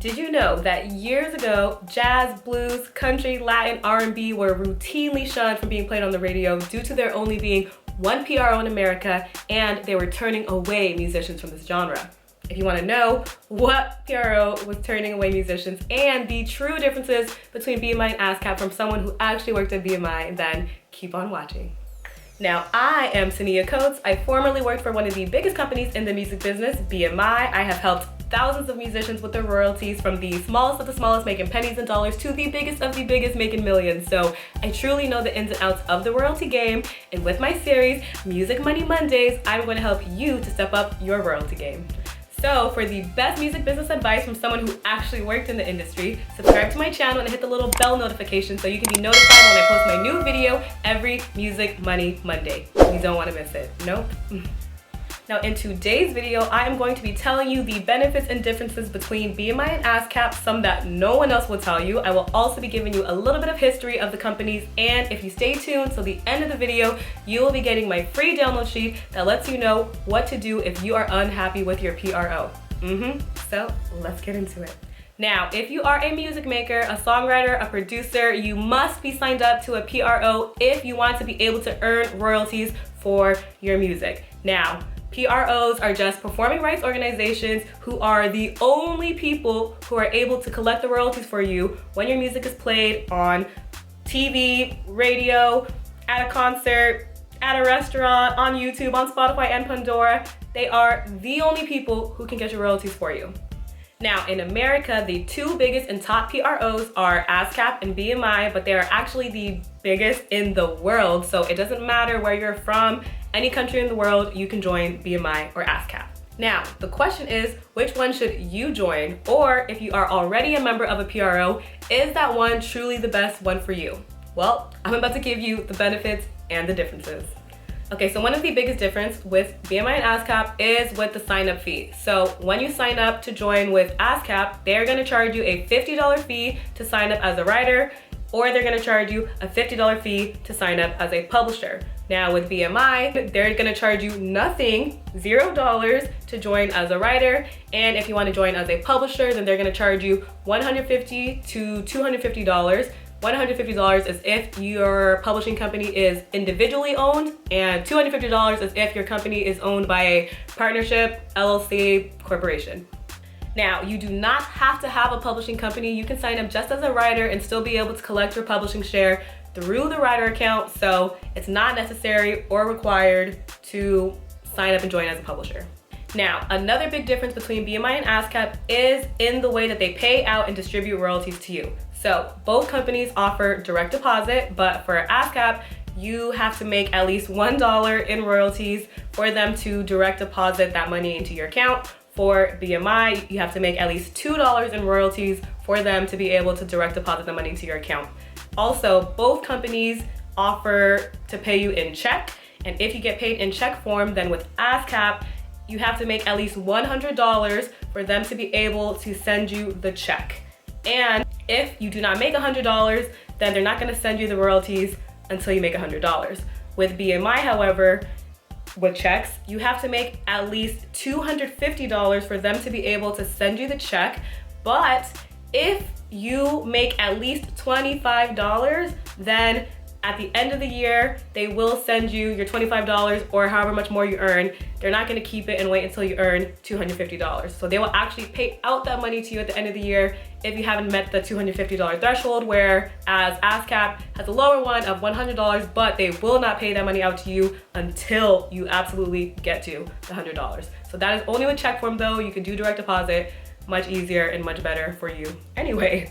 Did you know that years ago, jazz, blues, country, Latin, R&B were routinely shunned from being played on the radio due to there only being one PRO in America, and they were turning away musicians from this genre? If you want to know what PRO was turning away musicians and the true differences between BMI and Ascap from someone who actually worked at BMI, then keep on watching. Now, I am Tynia Coates. I formerly worked for one of the biggest companies in the music business, BMI. I have helped thousands of musicians with their royalties, from the smallest of the smallest making pennies and dollars to the biggest of the biggest making millions. So I truly know the ins and outs of the royalty game. And with my series, Music Money Mondays, I'm going to help you to step up your royalty game. So for the best music business advice from someone who actually worked in the industry, subscribe to my channel and hit the little bell notification so you can be notified when I post my new video every Music Money Monday. You don't want to miss it. Nope. Now in today's video, I am going to be telling you the benefits and differences between BMI and Ascap, some that no one else will tell you. I will also be giving you a little bit of history of the companies, and if you stay tuned till the end of the video, you will be getting my free download sheet that lets you know what to do if you are unhappy with your PRO. So let's get into it. Now, if you are a music maker, a songwriter, a producer, you must be signed up to a PRO if you want to be able to earn royalties for your music. Now, PROs are just performing rights organizations who are the only people who are able to collect the royalties for you when your music is played on TV, radio, at a concert, at a restaurant, on YouTube, on Spotify and Pandora. They are the only people who can get your royalties for you. Now, in America, the two biggest and top PROs are Ascap and BMI, but they are actually the biggest in the world. So it doesn't matter where you're from, any country in the world, you can join BMI or Ascap. Now, the question is, which one should you join? Or if you are already a member of a PRO, is that one truly the best one for you? Well, I'm about to give you the benefits and the differences. Okay, so one of the biggest difference with BMI and Ascap is with the sign-up fee. So when you sign up to join with Ascap, they're gonna charge you a $50 fee to sign up as a writer, or they're gonna charge you a $50 fee to sign up as a publisher. Now with BMI, they're gonna charge you nothing, $0 to join as a writer. And if you wanna join as a publisher, then they're gonna charge you $150 to $250. $150 is if your publishing company is individually owned, and $250 is if your company is owned by a partnership, LLC, corporation. Now, you do not have to have a publishing company. You can sign up just as a writer and still be able to collect your publishing share through the writer account, so it's not necessary or required to sign up and join as a publisher. Now, another big difference between BMI and Ascap is in the way that they pay out and distribute royalties to you. So both companies offer direct deposit, but for Ascap, you have to make at least $1 in royalties for them to direct deposit that money into your account. For BMI, you have to make at least $2 in royalties for them to be able to direct deposit the money into your account. Also, both companies offer to pay you in check, and if you get paid in check form, then with Ascap, you have to make at least $100 for them to be able to send you the check. And if you do not make $100, then they're not gonna send you the royalties until you make $100. With BMI, however, with checks, you have to make at least $250 for them to be able to send you the check. But if you make at least $25, then at the end of the year, they will send you your $25 or however much more you earn. They're not gonna keep it and wait until you earn $250. So they will actually pay out that money to you at the end of the year if you haven't met the $250 threshold, whereas Ascap has a lower one of $100, but they will not pay that money out to you until you absolutely get to the $100. So that is only with check form though. You can do direct deposit, much easier and much better for you anyway.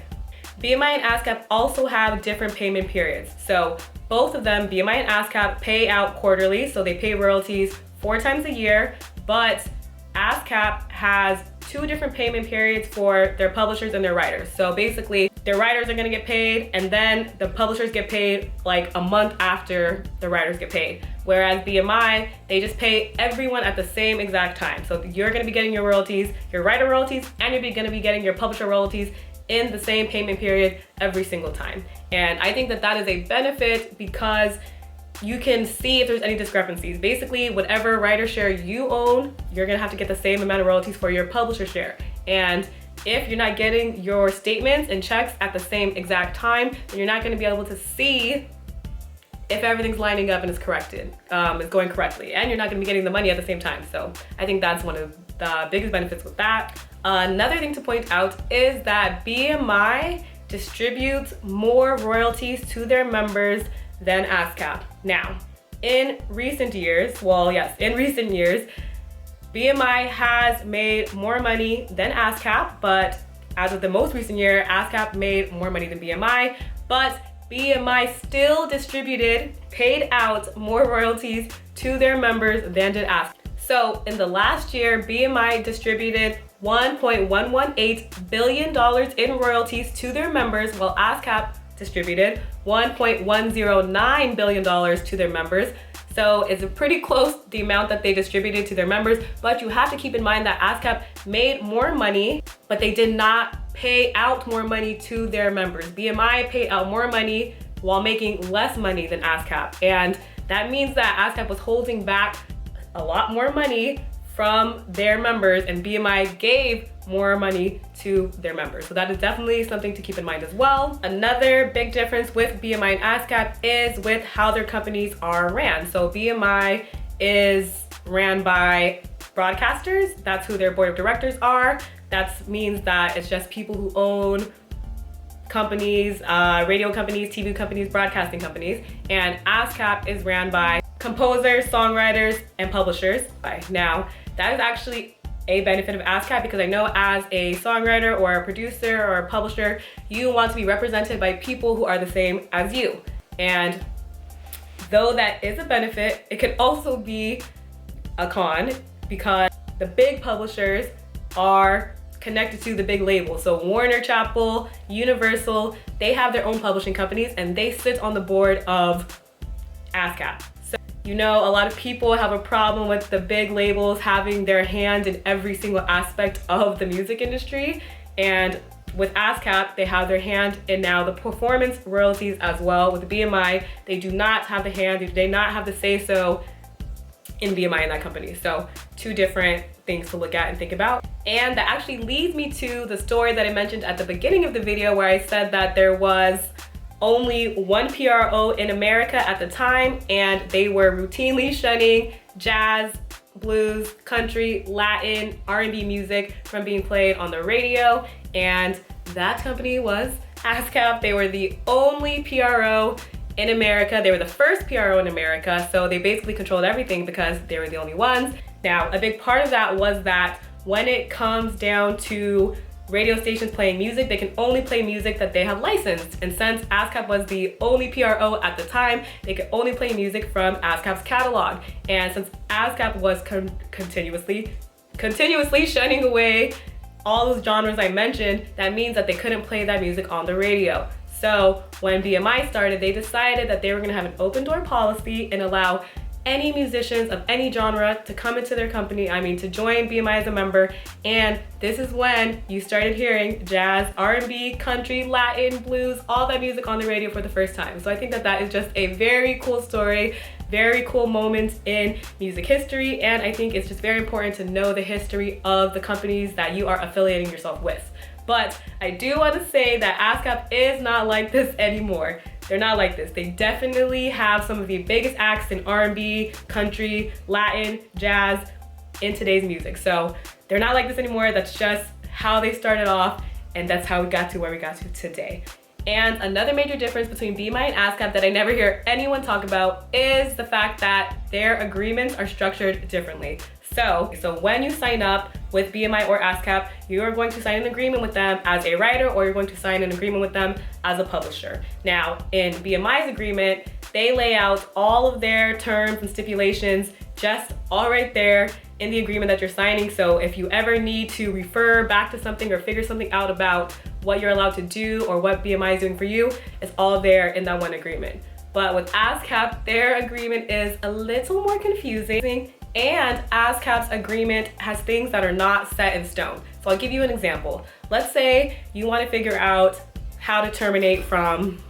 BMI and Ascap also have different payment periods. So both of them, BMI and Ascap, pay out quarterly, so they pay royalties 4 times a year, but Ascap has 2 different payment periods for their publishers and their writers. So basically, their writers are gonna get paid, and then the publishers get paid like a month after the writers get paid. Whereas BMI, they just pay everyone at the same exact time. So you're gonna be getting your royalties, your writer royalties, and you're gonna be getting your publisher royalties in the same payment period every single time. And I think that that is a benefit because you can see if there's any discrepancies. Basically, whatever writer share you own, you're gonna have to get the same amount of royalties for your publisher share. And if you're not getting your statements and checks at the same exact time, then you're not going to be able to see if everything's lining up and is going correctly, and you're not going to be getting the money at the same time. So I think that's one of the biggest benefits with that. Another thing to point out is that BMI distributes more royalties to their members than Ascap. Now, in recent years, BMI has made more money than Ascap, but as of the most recent year, Ascap made more money than BMI, but BMI still paid out more royalties to their members than did Ascap. So in the last year, BMI distributed $1.118 billion in royalties to their members, while Ascap distributed $1.109 billion to their members. So it's pretty close, the amount that they distributed to their members, but you have to keep in mind that Ascap made more money, but they did not pay out more money to their members. BMI paid out more money while making less money than Ascap. And that means that Ascap was holding back a lot more money from their members, and BMI gave more money to their members. So that is definitely something to keep in mind as well. Another big difference with BMI and Ascap is with how their companies are ran. So BMI is ran by broadcasters. That's who their board of directors are. That means that it's just people who own companies, radio companies, TV companies, broadcasting companies. And Ascap is ran by composers, songwriters, and publishers. Now, that is actually a benefit of Ascap, because I know as a songwriter or a producer or a publisher, you want to be represented by people who are the same as you. And though that is a benefit, it could also be a con, because the big publishers are connected to the big labels. So Warner Chappell, Universal, they have their own publishing companies, and they sit on the board of Ascap. So, you know, a lot of people have a problem with the big labels having their hand in every single aspect of the music industry. And with Ascap, they have their hand in now the performance royalties as well. With BMI, they do not have the hand, they do not have the say-so in BMI in that company. So two different things to look at and think about. And that actually leads me to the story that I mentioned at the beginning of the video, where I said that there was only one PRO in America at the time, and they were routinely shunning jazz, blues, country, Latin, R&B music from being played on the radio. And that company was Ascap. They were the only PRO in America. They were the first PRO in America, so they basically controlled everything because they were the only ones. Now, a big part of that was that when it comes down to radio stations playing music, they can only play music that they have licensed. And since Ascap was the only PRO at the time, they could only play music from Ascap's catalog. And since Ascap was continuously shunning away all those genres I mentioned, that means that they couldn't play that music on the radio. So when BMI started, they decided that they were gonna have an open door policy and allow any musicians of any genre to come into their company, to join BMI as a member. And this is when you started hearing jazz, R&B, country, Latin, blues, all that music on the radio for the first time. So I think that that is just a very cool story, very cool moment in music history. And I think it's just very important to know the history of the companies that you are affiliating yourself with. But I do want to say that Ascap is not like this anymore. They're not like this. They definitely have some of the biggest acts in R&B, country, Latin, jazz in today's music. So they're not like this anymore. That's just how they started off, and that's how we got to where we got to today. And another major difference between BMI and Ascap that I never hear anyone talk about is the fact that their agreements are structured differently. So when you sign up with BMI or Ascap, you are going to sign an agreement with them as a writer, or you're going to sign an agreement with them as a publisher. Now, in BMI's agreement, they lay out all of their terms and stipulations just all right there in the agreement that you're signing. So if you ever need to refer back to something or figure something out about what you're allowed to do or what BMI is doing for you, it's all there in that one agreement. But with Ascap, their agreement is a little more confusing, and Ascap's agreement has things that are not set in stone. So I'll give you an example. Let's say you want to figure out how to terminate from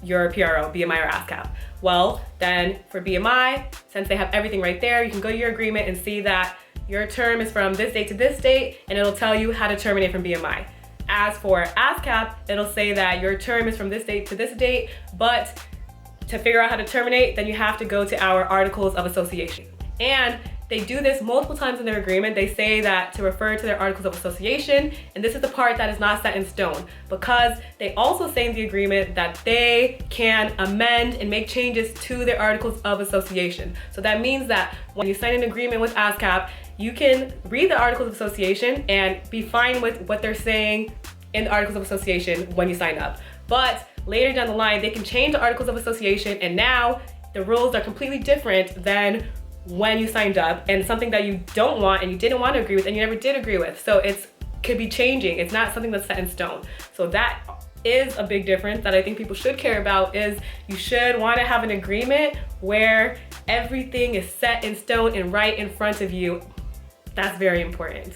your PRO, BMI or Ascap. Well, then for BMI, since they have everything right there, you can go to your agreement and see that your term is from this date to this date, and it'll tell you how to terminate from BMI. As for Ascap, it'll say that your term is from this date to this date, but to figure out how to terminate, then you have to go to our Articles of Association. And they do this multiple times in their agreement. They say that to refer to their Articles of Association, and this is the part that is not set in stone, because they also say in the agreement that they can amend and make changes to their Articles of Association. So that means that when you sign an agreement with Ascap, you can read the Articles of Association and be fine with what they're saying in the Articles of Association when you sign up. But later down the line, they can change the Articles of Association, and now the rules are completely different than when you signed up, and something that you don't want and you didn't want to agree with and you never did agree with. So it could be changing. It's not something that's set in stone. So that is a big difference that I think people should care about. Is you should want to have an agreement where everything is set in stone and right in front of you. That's very important.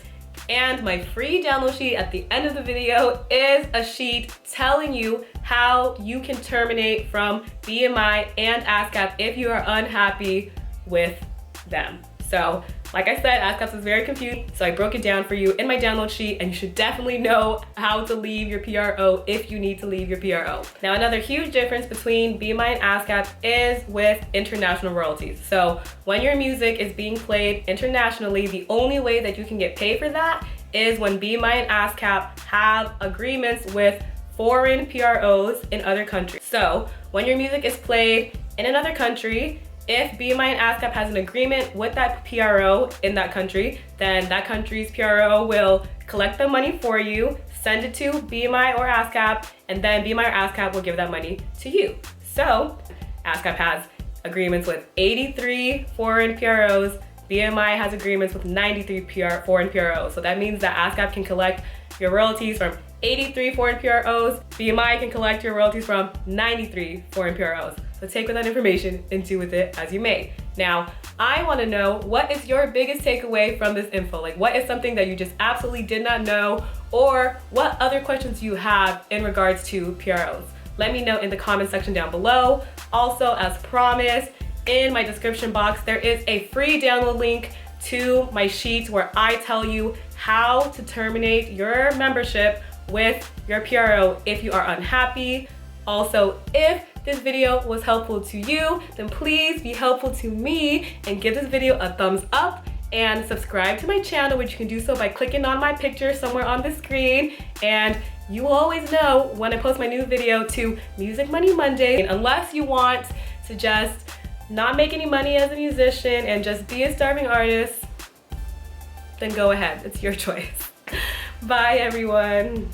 And my free download sheet at the end of the video is a sheet telling you how you can terminate from BMI and Ascap if you are unhappy with them. So like I said, Ascap is very confusing, so I broke it down for you in my download sheet, and you should definitely know how to leave your PRO if you need to leave your PRO. Now, another huge difference between BMI and Ascap is with international royalties. So when your music is being played internationally, the only way that you can get paid for that is when BMI and Ascap have agreements with foreign PROs in other countries. So when your music is played in another country, if BMI and Ascap has an agreement with that PRO in that country, then that country's PRO will collect the money for you, send it to BMI or Ascap, and then BMI or Ascap will give that money to you. So Ascap has agreements with 83 foreign PROs, BMI has agreements with 93 foreign PROs. So that means that Ascap can collect your royalties from 83 foreign PROs, BMI can collect your royalties from 93 foreign PROs. So take with that information and do with it as you may. Now, I want to know, what is your biggest takeaway from this info? Like, what is something that you just absolutely did not know, or what other questions you have in regards to PROs? Let me know in the comment section down below. Also, as promised, in my description box, there is a free download link to my sheets where I tell you how to terminate your membership with your PRO if you are unhappy. Also, if this video was helpful to you, then please be helpful to me and give this video a thumbs up and subscribe to my channel, which you can do so by clicking on my picture somewhere on the screen. And you will always know when I post my new video to Music Money Monday. And unless you want to just not make any money as a musician and just be a starving artist, then go ahead, it's your choice. Bye everyone.